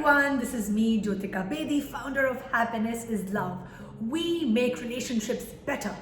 everyone, this is me, Jyotika Bedi, founder of Happiness is Love. We make relationships better.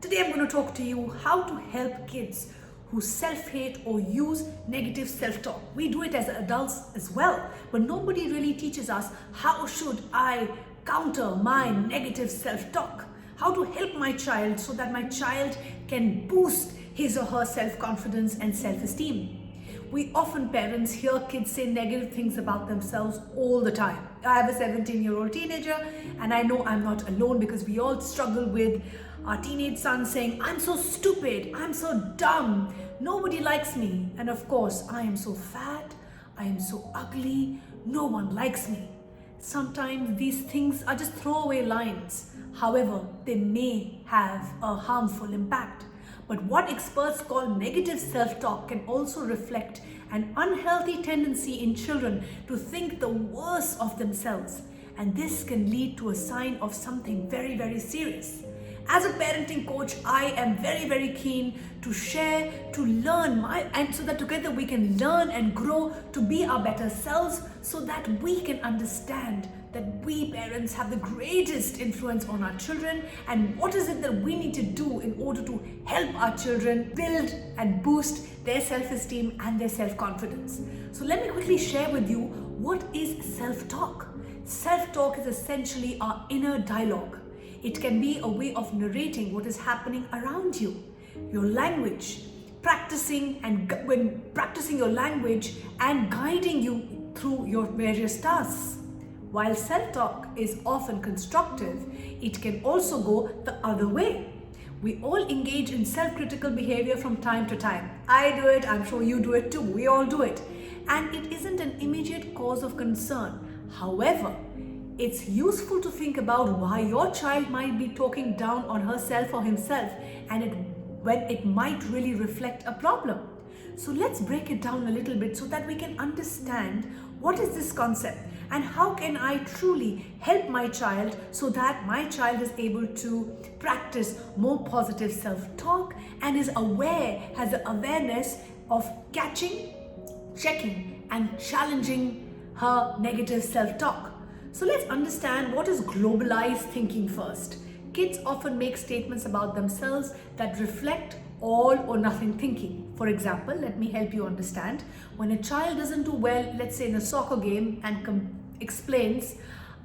Today I'm going to talk to you how to help kids who self-hate or use negative self-talk. We do it as adults as well, but nobody really teaches us how should I counter my negative self-talk. How to help my child so that my child can boost his or her self-confidence and self-esteem. We often, parents, hear kids say negative things about themselves all the time. I have a 17-year-old teenager and I know I'm not alone because we all struggle with our teenage son saying, I'm so stupid, I'm so dumb, nobody likes me. And of course, I am so fat, I am so ugly, no one likes me. Sometimes these things are just throwaway lines. However, they may have a harmful impact. But what experts call negative self-talk can also reflect an unhealthy tendency in children to think the worst of themselves. And this can lead to a sign of something very, very serious. As a parenting coach, I am very, very keen to share, to learn, and so that together we can learn and grow to be our better selves so that we can understand that we parents have the greatest influence on our children and what is it that we need to do in order to help our children build and boost their self-esteem and their self-confidence. So let me quickly share with you what is self-talk. Self-talk is essentially our inner dialogue. It can be a way of narrating what is happening around you, your language, practicing your language and guiding you through your various tasks. While self-talk is often constructive, it can also go the other way. We all engage in self-critical behavior from time to time. I do it, I'm sure you do it too, we all do it. And it isn't an immediate cause of concern. However, it's useful to think about why your child might be talking down on herself or himself when it might really reflect a problem. So let's break it down a little bit so that we can understand what is this concept and how can I truly help my child so that my child is able to practice more positive self-talk and is aware, has an awareness of catching, checking and challenging her negative self-talk. So let's understand what is globalized thinking first. Kids often make statements about themselves that reflect all or nothing thinking. For example, let me help you understand. When a child doesn't do well, let's say in a soccer game, and explains,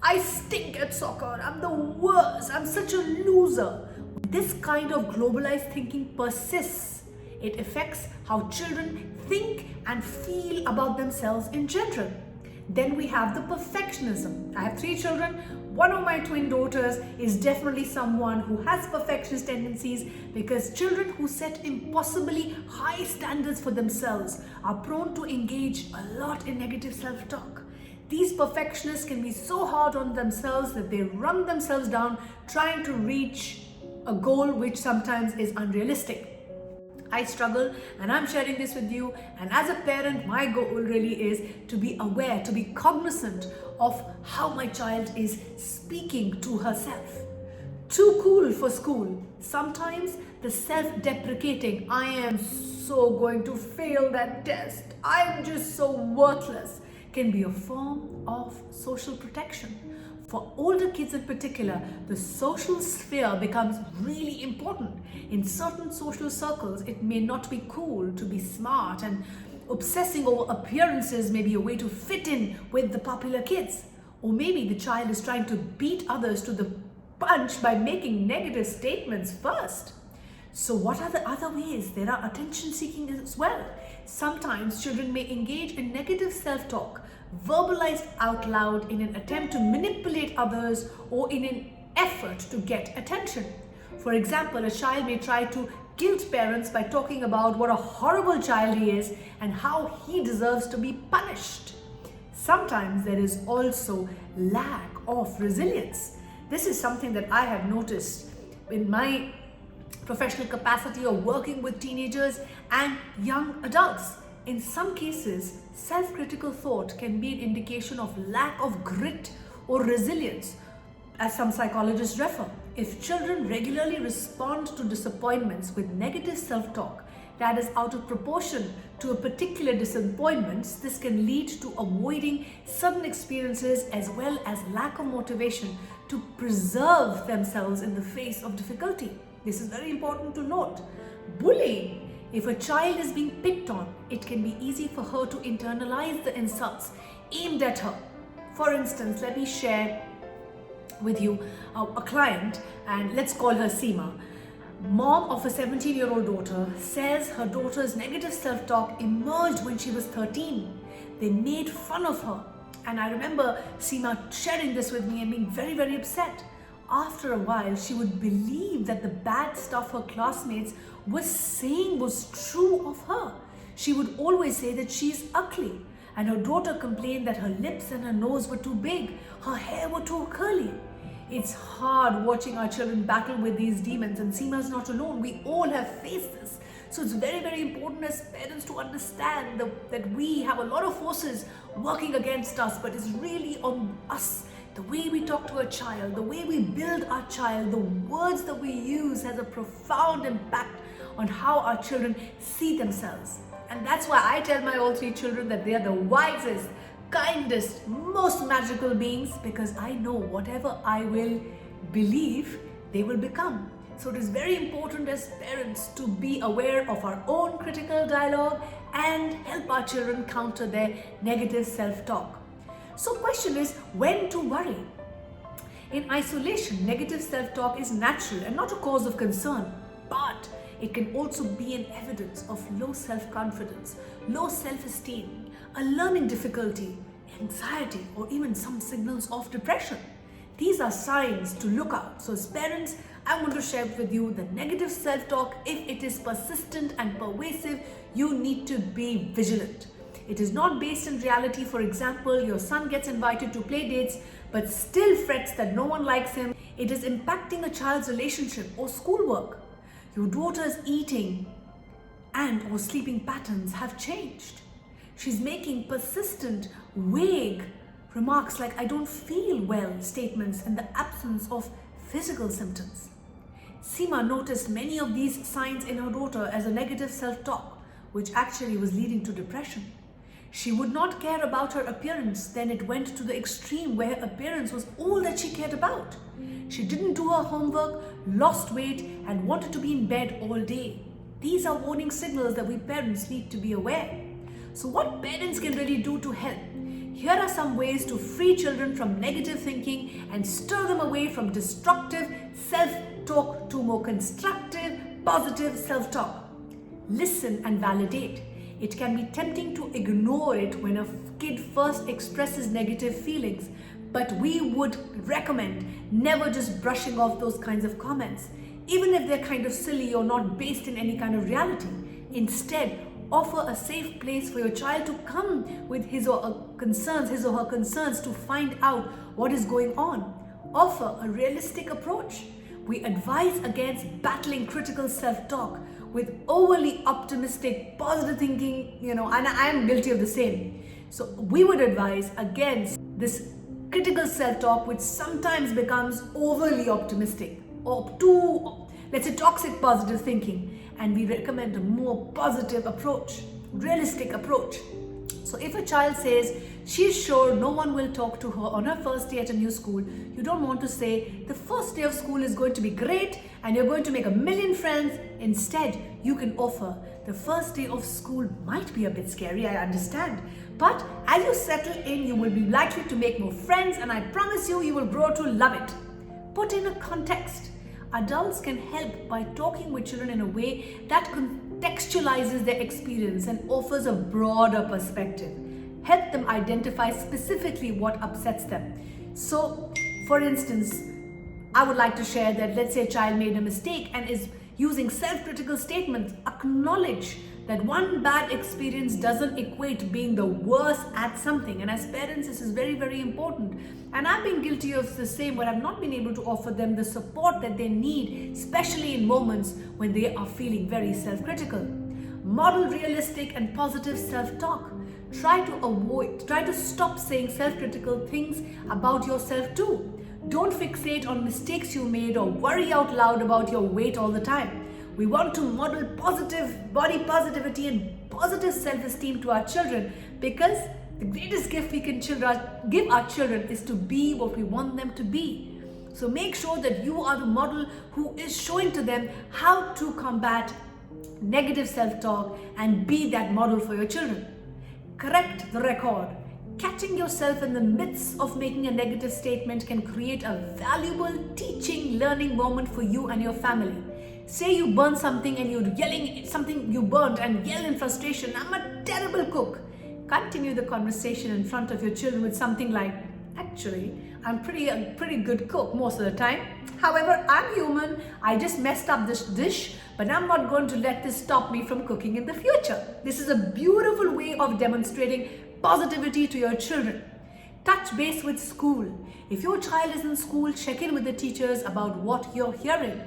I stink at soccer, I'm the worst, I'm such a loser. This kind of globalized thinking persists. It affects how children think and feel about themselves in general. Then we have the perfectionism. I have 3 children. One of my twin daughters is definitely someone who has perfectionist tendencies because children who set impossibly high standards for themselves are prone to engage a lot in negative self-talk. These perfectionists can be so hard on themselves that they run themselves down trying to reach a goal which sometimes is unrealistic. I struggle and I'm sharing this with you, and as a parent my goal really is to be aware, to be cognizant of how my child is speaking to herself. Too cool for school. Sometimes the self-deprecating, I am so going to fail that test, I'm just so worthless, can be a form of social protection. For older kids in particular, the social sphere becomes really important. In certain social circles, it may not be cool to be smart, and obsessing over appearances may be a way to fit in with the popular kids. Or maybe the child is trying to beat others to the punch by making negative statements first. So what are the other ways? There are attention seeking as well. Sometimes children may engage in negative self-talk, verbalized out loud in an attempt to manipulate others or in an effort to get attention. For example, a child may try to guilt parents by talking about what a horrible child he is and how he deserves to be punished. Sometimes there is also lack of resilience. This is something that I have noticed in my professional capacity of working with teenagers and young adults. In some cases, self-critical thought can be an indication of lack of grit or resilience, as some psychologists refer. If children regularly respond to disappointments with negative self-talk, that is out of proportion to a particular disappointment, this can lead to avoiding sudden experiences as well as lack of motivation to preserve themselves in the face of difficulty. This is very important to note. Bullying. If a child is being picked on, it can be easy for her to internalize the insults aimed at her. For instance, let me share with you a client, and let's call her Seema. Mom of a 17-year-old daughter says her daughter's negative self-talk emerged when she was 13. They made fun of her. And I remember Seema sharing this with me and being very, very upset. After a while, she would believe that the bad stuff her classmates were saying was true of her. She would always say that she's ugly. And her daughter complained that her lips and her nose were too big, her hair were too curly. It's hard watching our children battle with these demons, and Seema's not alone. We all have faced this. So it's very, very important as parents to understand that we have a lot of forces working against us, but it's really on us. The way we talk to a child, the way we build our child, the words that we use has a profound impact on how our children see themselves. And that's why I tell my all three children that they are the wisest, kindest, most magical beings, because I know whatever I will believe, they will become. So it is very important as parents to be aware of our own critical dialogue and help our children counter their negative self-talk. So question is, when to worry? In isolation, negative self-talk is natural and not a cause of concern, but it can also be an evidence of low self-confidence, low self-esteem, a learning difficulty, anxiety, or even some signals of depression. These are signs to look out. So as parents, I want to share with you the negative self-talk. If it is persistent and pervasive, you need to be vigilant. It is not based in reality. For example, your son gets invited to play dates but still frets that no one likes him. It is impacting a child's relationship or schoolwork. Your daughter's eating and or sleeping patterns have changed. She's making persistent, vague remarks like "I don't feel well" statements in the absence of physical symptoms. Seema noticed many of these signs in her daughter as a negative self-talk, which actually was leading to depression. She would not care about her appearance, then it went to the extreme where appearance was all that she cared about. She didn't do her homework, lost weight, and wanted to be in bed all day. These are warning signals that we parents need to be aware. So what parents can really do to help? Here are some ways to free children from negative thinking and stir them away from destructive self-talk to more constructive, positive self-talk. Listen and validate. It can be tempting to ignore it when a kid first expresses negative feelings, but we would recommend never just brushing off those kinds of comments, even if they're kind of silly or not based in any kind of reality. Instead, offer a safe place for your child to come with his or her concerns to find out what is going on. Offer a realistic approach. We advise against battling critical self-talk with overly optimistic, positive thinking, and I am guilty of the same. So we would advise against this critical self-talk, which sometimes becomes overly optimistic or too, let's say, toxic positive thinking. And we recommend a more positive approach, realistic approach. So if a child says she's sure no one will talk to her on her first day at a new school, you don't want to say the first day of school is going to be great and you're going to make 1,000,000 friends. Instead, you can offer the first day of school might be a bit scary, I understand. But as you settle in, you will be likely to make more friends, and I promise you, you will grow to love it. Put in a context. Adults can help by talking with children in a way that contextualizes their experience and offers a broader perspective. Help them identify specifically what upsets them. So, for instance, I would like to share that let's say a child made a mistake and is using self-critical statements. Acknowledge that one bad experience doesn't equate being the worst at something. And as parents, this is very, very important. And I've been guilty of the same, where I've not been able to offer them the support that they need, especially in moments when they are feeling very self-critical. Model realistic and positive self-talk. Try to stop saying self-critical things about yourself too. Don't fixate on mistakes you made or worry out loud about your weight all the time. We want to model positive body positivity and positive self-esteem to our children, because the greatest gift we can give our children is to be what we want them to be. So make sure that you are the model who is showing to them how to combat negative self-talk and be that model for your children. Correct the record. Catching yourself in the midst of making a negative statement can create a valuable teaching, learning moment for you and your family. Say you burn something and you're yelling something you burnt and yell in frustration, "I'm a terrible cook." Continue the conversation in front of your children with something like, "Actually, I'm a pretty good cook most of the time. However, I'm human. I just messed up this dish, but I'm not going to let this stop me from cooking in the future." This is a beautiful way of demonstrating positivity to your children. Touch base with school. If your child is in school, check in with the teachers about what you're hearing.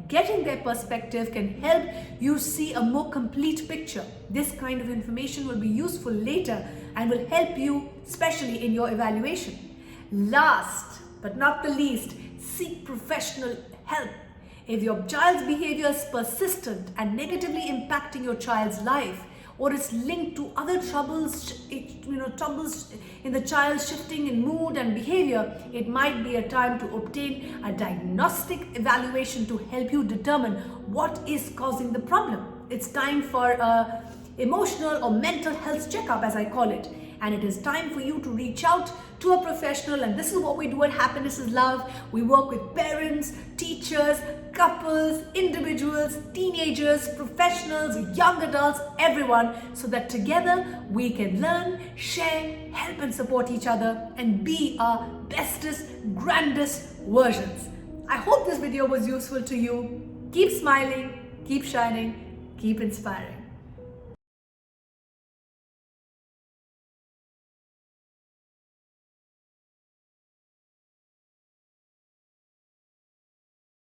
Getting their perspective can help you see a more complete picture. This kind of information will be useful later and will help you, especially in your evaluation. Last but not the least, seek professional help. If your child's behavior is persistent and negatively impacting your child's life, or it's linked to other troubles in the child's shifting in mood and behavior, it might be a time to obtain a diagnostic evaluation to help you determine what is causing the problem. It's time for a emotional or mental health checkup, as I call it. And it is time for you to reach out to a professional. And this is what we do at Happiness is Love. We work with parents, teachers, couples, individuals, teenagers, professionals, young adults, everyone, so that together we can learn, share, help and support each other and be our bestest, grandest versions. I hope this video was useful to you. Keep smiling, keep shining, keep inspiring.